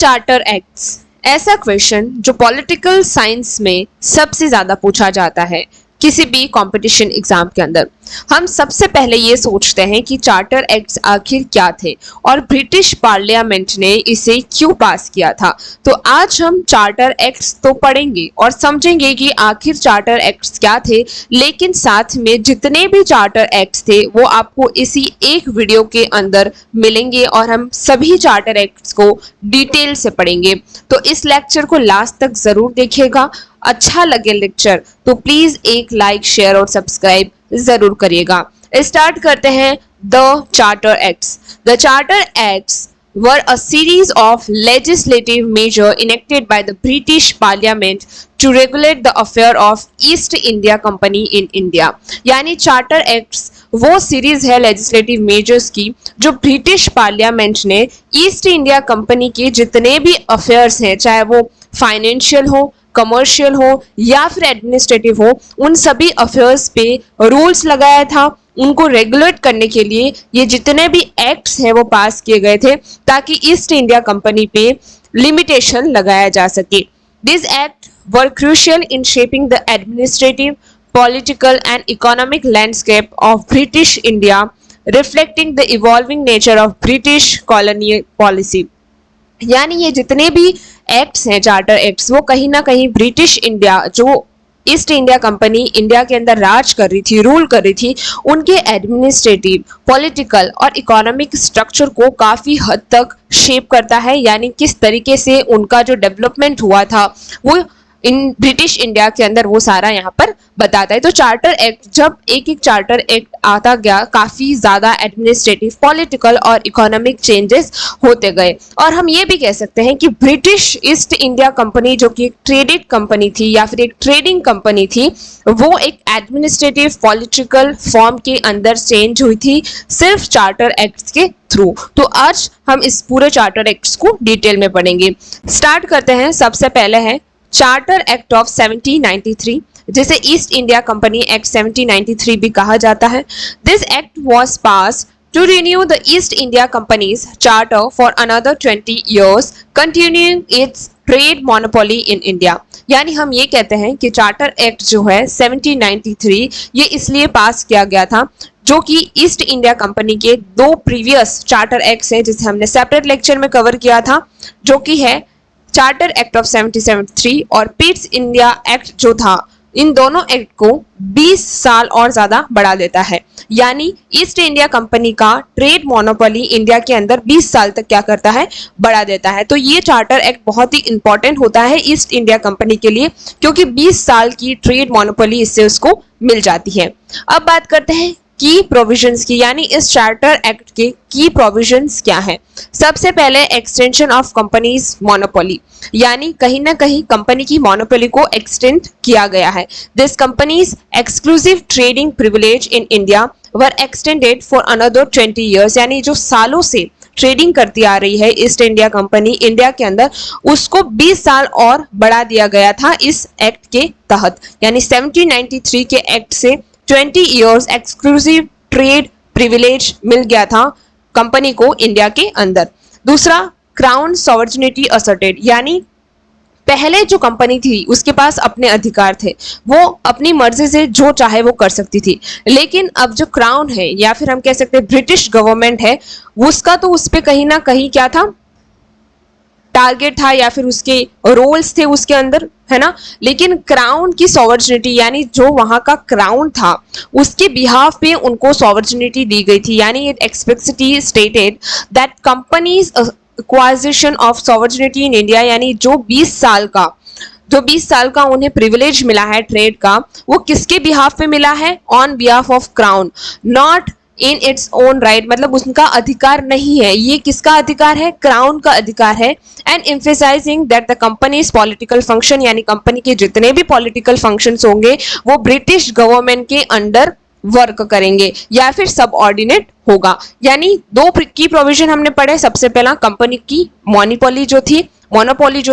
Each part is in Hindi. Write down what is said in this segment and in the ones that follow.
चार्टर एक्ट्स ऐसा क्वेश्चन जो पॉलिटिकल साइंस में सबसे ज्यादा पूछा जाता है किसी भी कंपटीशन एग्जाम के अंदर। हम सबसे पहले ये सोचते हैं कि चार्टर एक्ट्स आखिर क्या थे और ब्रिटिश पार्लियामेंट ने इसे क्यों पास किया था। तो आज हम चार्टर एक्ट्स तो पढ़ेंगे और समझेंगे कि आखिर चार्टर एक्ट्स क्या थे, लेकिन साथ में जितने भी चार्टर एक्ट्स थे वो आपको इसी एक वीडियो के अंदर मिलेंगे और हम सभी चार्टर एक्ट्स को डिटेल से पढ़ेंगे। तो इस लेक्चर को लास्ट तक जरूर देखिएगा। अच्छा लगे लेक्चर तो प्लीज एक लाइक, शेयर और सब्सक्राइब जरूर करिएगा। स्टार्ट करते हैं the charter acts. The charter acts were a series of legislative measures enacted by the British Parliament to regulate the affair of East India Company in India। यानी चार्टर एक्ट्स वो सीरीज है लेजिस्लेटिव मेजर्स की जो ब्रिटिश पार्लियामेंट ने ईस्ट इंडिया कंपनी के जितने भी अफेयर्स हैं, चाहे वो फाइनेंशियल हो, कमर्शियल हो या फिर एडमिनिस्ट्रेटिव हो, उन सभी अफेयर्स पे रूल्स लगाया था। उनको रेगुलेट करने के लिए ये जितने भी एक्ट्स हैं वो पास किए गए थे ताकि ईस्ट इंडिया कंपनी पे लिमिटेशन लगाया जा सके। This act were crucial in shaping the administrative, political and economic landscape of British India, reflecting the evolving nature of British colonial policy. यानी ये जितने भी एक्ट्स हैं चार्टर एक्ट्स वो कहीं ना कहीं ब्रिटिश इंडिया, जो ईस्ट इंडिया कंपनी इंडिया के अंदर राज कर रही थी, रूल कर रही थी, उनके एडमिनिस्ट्रेटिव, पॉलिटिकल और इकोनॉमिक स्ट्रक्चर को काफी हद तक शेप करता है। यानी किस तरीके से उनका जो डेवलपमेंट हुआ था वो इन ब्रिटिश इंडिया के अंदर वो सारा यहाँ पर बताता है। तो चार्टर एक्ट, जब एक एक चार्टर एक्ट आता गया, काफी ज्यादा एडमिनिस्ट्रेटिव, पॉलिटिकल और इकोनॉमिक चेंजेस होते गए। और हम ये भी कह सकते हैं कि ब्रिटिश ईस्ट इंडिया कंपनी जो कि एक ट्रेडेड कंपनी थी या फिर एक ट्रेडिंग कंपनी थी, वो एक एडमिनिस्ट्रेटिव पॉलिटिकल फॉर्म के अंदर चेंज हुई थी सिर्फ चार्टर एक्ट के थ्रू। तो आज हम इस पूरे चार्टर एक्ट को डिटेल में पढ़ेंगे। स्टार्ट करते हैं। सबसे पहले है चार्टर एक्ट ऑफ 1793, जिसे ईस्ट इंडिया कंपनी एक्ट 1793 भी कहा जाता है। This act was pass to renew the East India company's charter for another 20 years, continuing its trade monopoly in India. यानी हम ये कहते हैं कि चार्टर एक्ट जो है 1793 ये इसलिए पास किया गया था जो कि ईस्ट इंडिया कंपनी के दो प्रीवियस चार्टर एक्ट्स हैं जिसे हमने सेपरेट लेक्चर में कवर किया था, जो कि है चार्टर एक्ट ऑफ 1773 और पिट्स इंडिया एक्ट जो था। इन दोनों एक्ट को 20 साल और ज्यादा बढ़ा देता है। यानी ईस्ट इंडिया कंपनी का ट्रेड मोनोपोली इंडिया के अंदर 20 साल तक क्या करता है, बढ़ा देता है। तो ये चार्टर एक्ट बहुत ही इंपॉर्टेंट होता है ईस्ट इंडिया कंपनी के लिए, क्योंकि 20 साल की ट्रेड मोनोपोली इससे उसको मिल जाती है। अब बात करते हैं की प्रोविजंस की, यानी इस चार्टर एक्ट के की प्रोविजंस क्या है। सबसे पहले एक्सटेंशन ऑफ कंपनीज मोनोपोली, यानी कहीं ना कहीं कंपनी की मोनोपोली को एक्सटेंड किया गया है। This companies exclusive trading privilege in India were extended for another 20 years, यानी जो सालों से ट्रेडिंग करती आ रही है ईस्ट इंडिया कंपनी इंडिया के अंदर, उसको 20 साल और बढ़ा दिया गया था इस एक्ट के तहत। यानी 1793 के एक्ट से 20 years एक्सक्लूसिव ट्रेड प्रिविलेज मिल गया था कंपनी को इंडिया के अंदर। दूसरा, क्राउन सॉवर्जिनिटी असर्टेड, यानी पहले जो कंपनी थी उसके पास अपने अधिकार थे, वो अपनी मर्जी से जो चाहे वो कर सकती थी। लेकिन अब जो क्राउन है या फिर हम कह सकते हैं ब्रिटिश गवर्नमेंट है, उसका तो उस पे कहीं ना कहीं क्या था, टारगेट था या फिर उसके रोल्स थे उसके अंदर, है ना। लेकिन क्राउन की सॉवर्जिनिटी, यानी जो वहां का क्राउन था उसके बिहाफ पे उनको सॉवर्जिनिटी दी गई थी। यानी it explicitly stated that company's acquisition of sovereignty in India, यानी जो 20 साल का उन्हें प्रिविलेज मिला है ट्रेड का, वो किसके बिहाफ पे मिला है, on behalf of crown, not in its own right, मतलब उसका अधिकार नहीं है, ये किसका अधिकार है, क्राउन का अधिकार है। And emphasizing that the companies political function, यानी कंपनी के जितने भी पॉलिटिकल फंक्शंस होंगे वो ब्रिटिश गवर्नमेंट के अंडर वर्क करेंगे या फिर सबऑर्डिनेट होगा। यानी दो की प्रोविजन हमने पढ़े। सबसे पहला कंपनी की मोनोपोली जो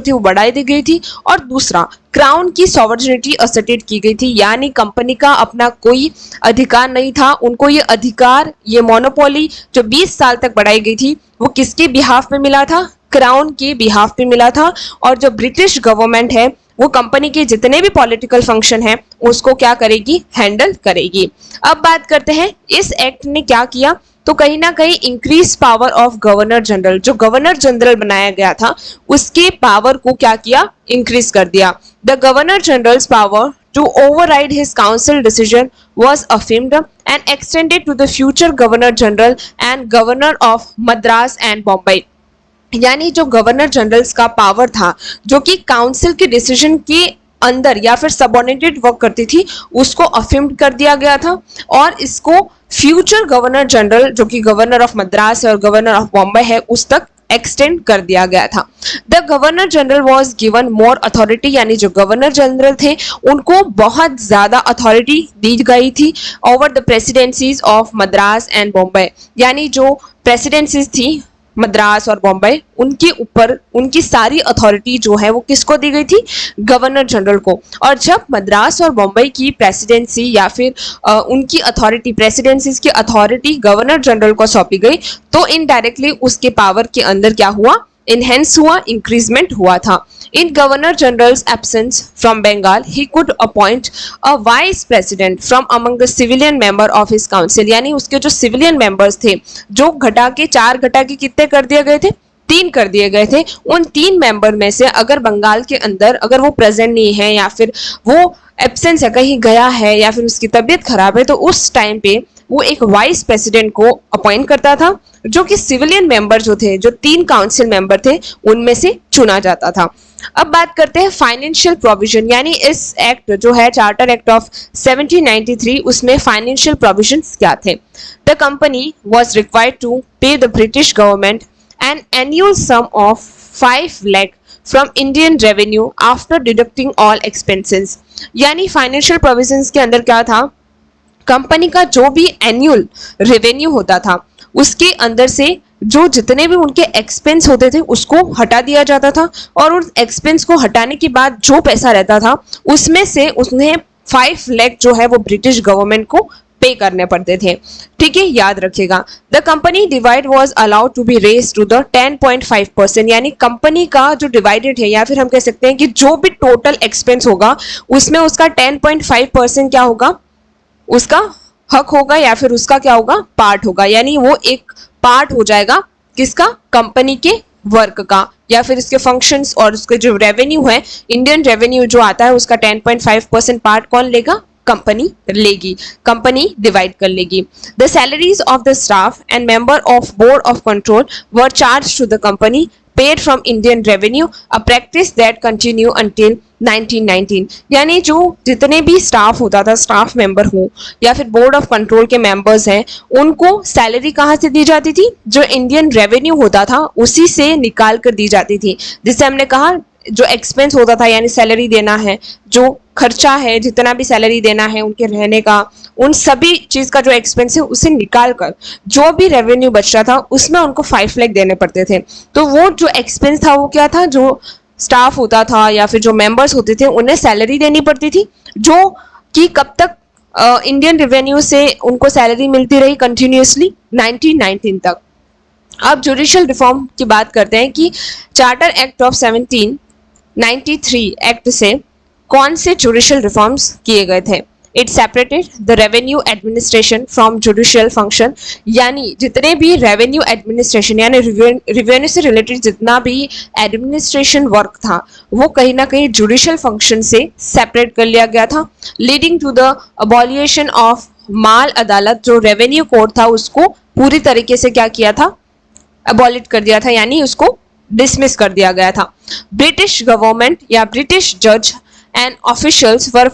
थी वो बढ़ाई दी गई थी, और दूसरा क्राउन की सॉवर्जिनिटी असर्टेड की गई थी, यानी कंपनी का अपना कोई अधिकार नहीं था। उनको ये अधिकार, ये मोनोपोली जो 20 साल तक बढ़ाई गई थी, वो किसके बिहाफ में मिला था, क्राउन के बिहाफ पे मिला था, और जो ब्रिटिश गवर्नमेंट है वो कंपनी के जितने भी पॉलिटिकल फंक्शन है उसको क्या करेगी, हैंडल करेगी। अब बात करते हैं इस एक्ट ने क्या किया, तो कहीं ना कहीं increase power of governor general, जो गवर्नर जनरल बनाया गया था उसके पावर को क्या किया, इंक्रीज कर दिया। The governor generals power to override his council decision was affirmed and extended to the future governor general and governor of Madras and Bombay। यानी जो गवर्नर जनरल्स का पावर था जो कि काउंसिल के डिसीजन के अंदर या फिर सबऑर्डिनेटेड वर्क करती थी, उसको अफर्म कर दिया गया था, और इसको फ्यूचर गवर्नर जनरल जो कि गवर्नर ऑफ मद्रास है और गवर्नर ऑफ बॉम्बे है उस तक एक्सटेंड कर दिया गया था। The governor general was given more authority, यानी जो गवर्नर जनरल थे उनको बहुत ज्यादा अथॉरिटी दी गई थी over the presidencies of Madras and Bombay. यानी जो प्रेसिडेंसीज थी मद्रास और बॉम्बे उनके ऊपर उनकी सारी अथॉरिटी जो है वो किसको दी गई थी, गवर्नर जनरल को। और जब मद्रास और बॉम्बे की प्रेसिडेंसी या फिर उनकी अथॉरिटी, प्रेसिडेंसीज की अथॉरिटी गवर्नर जनरल को सौंपी गई तो इनडायरेक्टली उसके पावर के अंदर क्या हुआ, इनहेंस हुआ, इंक्रीजमेंट हुआ था। In Governor General's absence from Bengal, he could appoint a vice president from among the civilian member of his council। यानी उसके जो सिविलियन मेंबर्स थे जो घटा के 4 घटा के कितने कर दिए गए थे, 3 कर दिए गए थे। उन 3 मेंबर में से अगर बंगाल के अंदर अगर वो प्रेजेंट नहीं है या फिर वो एब्सेंस है, कहीं गया है या फिर उसकी तबीयत खराब है, तो उस टाइम पे वो एक वाइस प्रेसिडेंट को अपॉइंट करता था जो कि सिविलियन मेंबर जो थे, जो 3 काउंसिल मेंबर थे उनमें से चुना जाता था। अब बात करते हैं फाइनेंशियल प्रोविजन, यानी इस एक्ट जो है चार्टर एक्ट ऑफ 1793 उसमें फाइनेंशियल प्रोविजंस क्या थे। The company was required to pay the British government an annual sum of 5 lakh from Indian revenue after deducting all expenses. यानी फाइनेंशियल प्रोविजंस के अंदर क्या था, कंपनी का जो भी एनुअल रेवेन्यू होता था उसके अंदर से जो जितने भी उनके एक्सपेंस होते थे उसको हटा दिया जाता था, और उस एक्सपेंस को हटाने के बाद जो पैसा रहता था उसमें से उसने 5 लाख जो है वो ब्रिटिश गवर्नमेंट को पे करने पड़ते थे। ठीक है, याद रखिएगा। The company divide was allowed to be raise to the 10.5%। यानी कंपनी का जो डिवाइडेड है या फिर हम कह सकते हैं कि जो भी टोटल एक्सपेंस होगा उसमें उसका 10.5% क्या होगा, उसका हक होगा या फिर उसका क्या होगा, पार्ट होगा। यानी वो एक पार्ट हो जाएगा किसका, कंपनी के वर्क का या फिर इसके फंक्शंस और उसके जो रेवेन्यू है, इंडियन रेवेन्यू जो आता है उसका 10.5% पार्ट कौन लेगा, कंपनी लेगी, कंपनी डिवाइड कर लेगी। The salaries of the staff and member of board of control were charge to the company paid from Indian revenue, a practice that continue until 1919। यानी जो जितने भी स्टाफ होता था, स्टाफ मेंबर हो या फिर बोर्ड ऑफ कंट्रोल के मेंबर्स हैं, उनको सैलरी कहाँ से दी जाती थी, जो इंडियन रेवेन्यू होता था उसी से निकाल कर दी जाती थी। जिससे हमने कहा जो एक्सपेंस होता था यानी सैलरी देना है, जो खर्चा है, जितना भी सैलरी देना है, उनके रहने का, उन सभी चीज का जो एक्सपेंस है उसे निकाल कर जो भी रेवेन्यू बच रहा था उसमें उनको 5 लाख देने पड़ते थे। तो वो जो एक्सपेंस था वो क्या था, जो स्टाफ होता था या फिर जो मेंबर्स होते थे उन्हें सैलरी देनी पड़ती थी, जो कि कब तक इंडियन रेवेन्यू से उनको सैलरी मिलती रही कंटिन्यूसली 1919 तक। अब जुडिशियल रिफॉर्म की बात करते हैं कि चार्टर एक्ट ऑफ 1793 एक्ट से कौन से जुडिशियल रिफॉर्म्स किए गए थे। It separated the revenue administration from judicial function. यानी जितने भी रेवेन्यू एडमिनिस्ट्रेशन यानी रेवेन्यू से रिलेटेड जितना भी एडमिनिस्ट्रेशन वर्क था वो कहीं ना कहीं जुडिशियल फंक्शन से सेपरेट कर लिया गया था, leading to the abolition of Mal Adalat. जो रेवेन्यू कोड था उसको पूरी तरीके से क्या किया था, अबॉलिट कर दिया था, यानी उसको डिसमिस कर दिया गया था। ब्रिटिश गवर्नमेंट या ब्रिटिश जज and officials were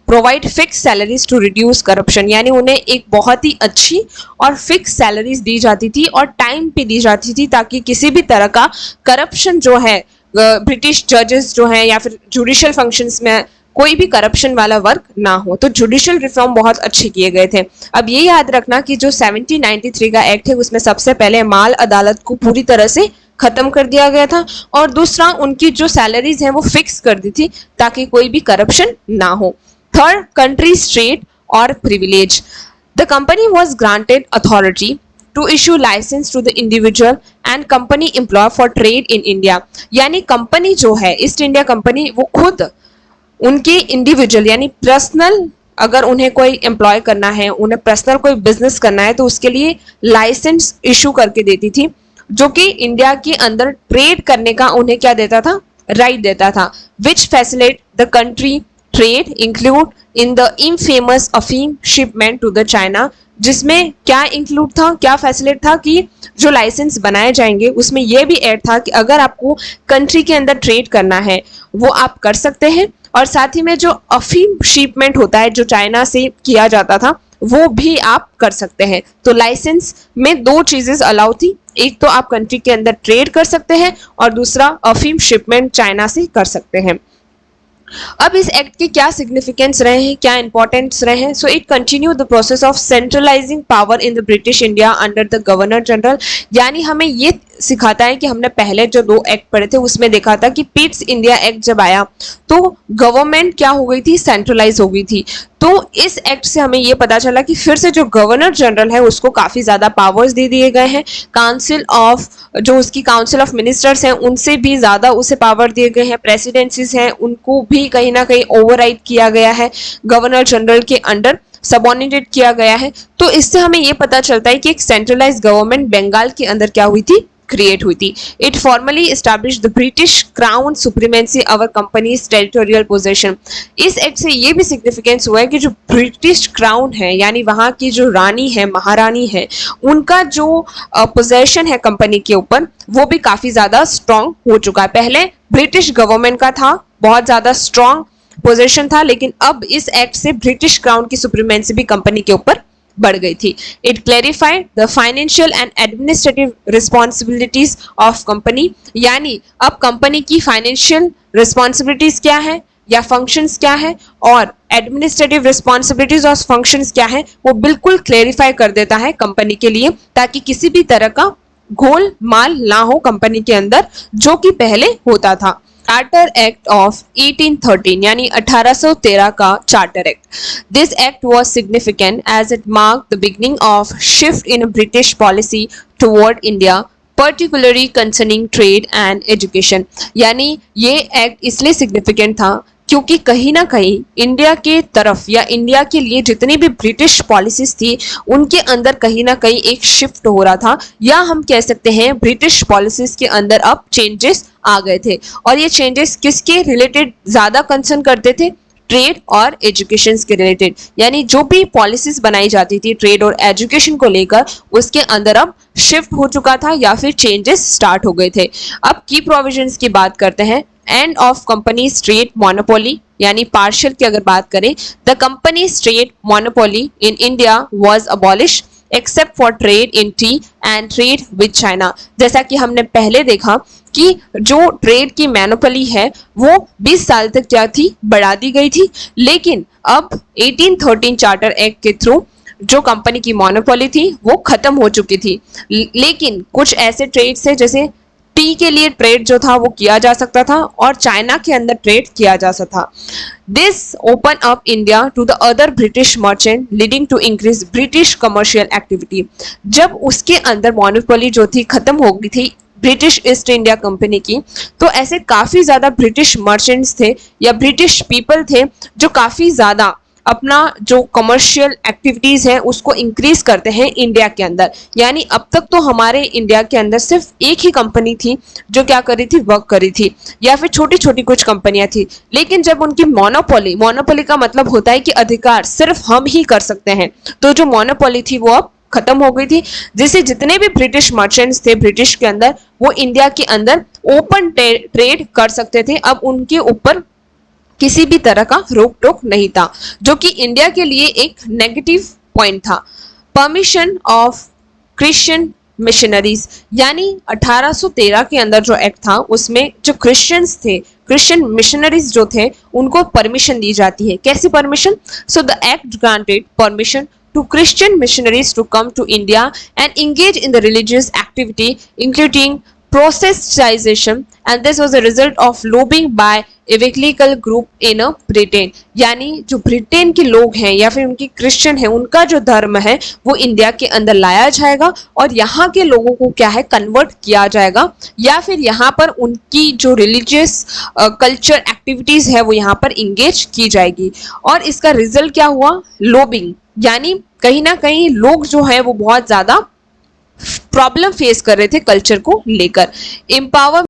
provide fix salaries to reduce corruption. यानी उन्हें एक बहुत ही अच्छी और फिक्स सैलरीज दी जाती थी और टाइम पे दी जाती थी ताकि किसी भी तरह का करप्शन जो है, ब्रिटिश जजेस जो हैं या फिर जुडिशियल फंक्शंस में कोई भी करप्शन वाला वर्क ना हो। तो जुडिशियल रिफॉर्म बहुत अच्छे किए गए थे। अब ये याद रखना कि जो 1793 का एक्ट है उसमें सबसे पहले माल अदालत को पूरी तरह से खत्म कर दिया गया था और दूसरा उनकी जो सैलरीज हैं वो फिक्स कर दी थी ताकि कोई भी करप्शन ना हो। थर्ड, कंट्री स्टेट और privilege. The company was granted authority to issue license to the individual and company employ for trade in India. यानी कंपनी जो है ईस्ट इंडिया कंपनी, वो खुद उनके इंडिविजुअल यानी पर्सनल, अगर उन्हें कोई एम्प्लॉय करना है, उन्हें पर्सनल कोई बिजनेस करना है, तो उसके लिए लाइसेंस इशू करके देती थी, जो कि इंडिया के अंदर ट्रेड करने का उन्हें क्या देता था, राइट देता था, which facilitate the country trade include in the infamous अफीम शिपमेंट टू द चाइना। जिसमें क्या इंक्लूड था, क्या फैसिलिटेट था कि जो लाइसेंस बनाए जाएंगे उसमें यह भी ऐड था कि अगर आपको कंट्री के अंदर ट्रेड करना है वो आप कर सकते हैं, और साथ ही में जो अफीम शिपमेंट होता है जो चाइना से किया जाता था वो भी आप कर सकते हैं। तो लाइसेंस में दो चीजें अलाउ थी, एक तो आप कंट्री के अंदर ट्रेड कर सकते हैं और दूसरा अफीम शिपमेंट चाइना से कर सकते हैं। अब इस एक्ट के क्या सिग्निफिकेंस रहे हैं, क्या इंपॉर्टेंस रहे हैं? So it continue the process of centralising power in the British India under the governor general. यानी हमें ये सिखाता है कि हमने पहले जो दो एक्ट पढ़े थे उसमें देखा था कि पिट्स इंडिया एक्ट जब आया तो गवर्नमेंट क्या हो गई थी, सेंट्रलाइज हो गई थी। तो इस एक्ट से हमें ये पता चला कि फिर से जो गवर्नर जनरल है उसको काफी ज्यादा पावर्स दे दिए गए हैं, काउंसिल ऑफ जो उसकी काउंसिल ऑफ मिनिस्टर्स हैं उनसे भी ज्यादा उसे पावर दिए गए हैं, प्रेसिडेंसीज हैं उनको भी कहीं ना कहीं ओवरराइड किया गया है, गवर्नर जनरल के अंडर सबऑर्डिनेट किया गया है। तो इससे हमें ये पता चलता है कि एक सेंट्रलाइज गवर्नमेंट बंगाल के अंदर क्या हुई थी, क्रिएट हुई थी। It formally establish the British crown supremacy over companies territorial possession. इस एक्ट से ये भी सिग्निफिकेंस हुआ है कि जो ब्रिटिश क्राउन है यानी वहां की जो रानी है, महारानी है, उनका जो पोजेशन है कंपनी के ऊपर वो भी काफी ज्यादा स्ट्रांग हो चुका है। पहले ब्रिटिश गवर्नमेंट का था, बहुत ज्यादा स्ट्रांग पोजीशन था, लेकिन अब इस एक्ट से ब्रिटिश क्राउन की सुप्रीमेंसी भी कंपनी के ऊपर बढ़ गई थी। It clarified the financial and administrative responsibilities of company. यानी अब कंपनी की फाइनेंशियल रिस्पॉन्सिबिलिटीज क्या है या फंक्शंस क्या है और एडमिनिस्ट्रेटिव रिस्पॉन्सिबिलिटीज और फंक्शंस क्या है, वो बिल्कुल क्लैरिफाई कर देता है कंपनी के लिए, ताकि किसी भी तरह का घोल माल ना हो कंपनी के अंदर, जो कि पहले होता था। चार्टर एक्ट ऑफ 1813 यानी 1813 का charter act. This act was significant as it marked the beginning of shift in British policy toward India, particularly concerning trade and education. यानी ये एक्ट इसलिए सिग्निफिकेंट था क्योंकि कहीं ना कहीं इंडिया के तरफ या इंडिया के लिए जितनी भी ब्रिटिश पॉलिसीज थी उनके अंदर कहीं ना कहीं एक शिफ्ट हो रहा था, या हम कह सकते हैं ब्रिटिश पॉलिसीज के अंदर अब चेंजेस आ गए थे। और ये चेंजेस किसके रिलेटेड ज्यादा कंसर्न करते थे, ट्रेड और एजुकेशन के रिलेटेड। यानी जो भी पॉलिसीज बनाई जाती थी ट्रेड और एजुकेशन को लेकर उसके अंदर अब शिफ्ट हो चुका था या फिर चेंजेस स्टार्ट हो गए थे। अब की प्रोविजंस की बात करते हैं। End of company trade monopoly यानी पार्शियल की अगर बात करें, the company trade monopoly in India was abolish except for trade in T and trade with China. जैसा कि हमने पहले देखा कि जो ट्रेड की मोनोपोली है वो 20 साल तक क्या थी, बढ़ा दी गई थी, लेकिन अब 1813 चार्टर एक्ट के थ्रू जो कंपनी की मोनोपोली थी वो खत्म हो चुकी थी। लेकिन कुछ ऐसे ट्रेड्स है, जैसे टी के लिए ट्रेड जो था वो किया जा सकता था और चाइना के अंदर ट्रेड किया जा सकता था। This open up India to the other British merchant leading to increase British commercial activity. जब उसके अंदर मोनोपोली जो थी खत्म हो गई थी ब्रिटिश ईस्ट इंडिया कंपनी की, तो ऐसे काफी ज्यादा ब्रिटिश मर्चेंट्स थे या ब्रिटिश पीपल थे जो काफी ज्यादा अपना जो कमर्शियल एक्टिविटीज है उसको इंक्रीज करते हैं इंडिया के अंदर। यानी अब तक तो हमारे इंडिया के अंदर सिर्फ एक ही कंपनी थी जो क्या करी थी, वर्क करी थी, या फिर छोटी छोटी कुछ कंपनियां थी। लेकिन जब उनकी मोनोपोली का मतलब होता है कि अधिकार सिर्फ हम ही कर सकते हैं, तो जो मोनोपोली थी वो अब खत्म हो गई थी, जिससे जितने भी ब्रिटिश मर्चेंट्स थे ब्रिटिश के अंदर वो इंडिया के अंदर ओपन ट्रेड कर सकते थे। अब उनके ऊपर किसी भी तरह का रोक टोक नहीं था, जो कि इंडिया के लिए एक नेगेटिव पॉइंट था। परमिशन ऑफ क्रिश्चियन मिशनरीज यानी 1813 के अंदर जो एक्ट था उसमें जो क्रिश्चियंस थे, क्रिश्चियन मिशनरीज जो थे, उनको परमिशन दी जाती है। कैसी permission? So the act granted permission to Christian missionaries to come to India and engage in the religious activity including proselytisation and this was a result of lobbying by evangelical group in Britain. यानी जो ब्रिटेन के लोग हैं या फिर उनकी क्रिश्चियन है, उनका जो धर्म है वो इंडिया के अंदर लाया जाएगा और यहाँ के लोगों को क्या है कन्वर्ट किया जाएगा, या फिर यहाँ पर उनकी जो रिलीजियस कल्चर एक्टिविटीज है वो यहाँ पर इंगेज की जाएगी। और इसका रिजल्ट क्या हुआ, लोबिंग, यानी कहीं ना कहीं लोग जो है वो बहुत ज्यादा प्रॉब्लम फेस कर रहे थे कल्चर को लेकर। एम्पावर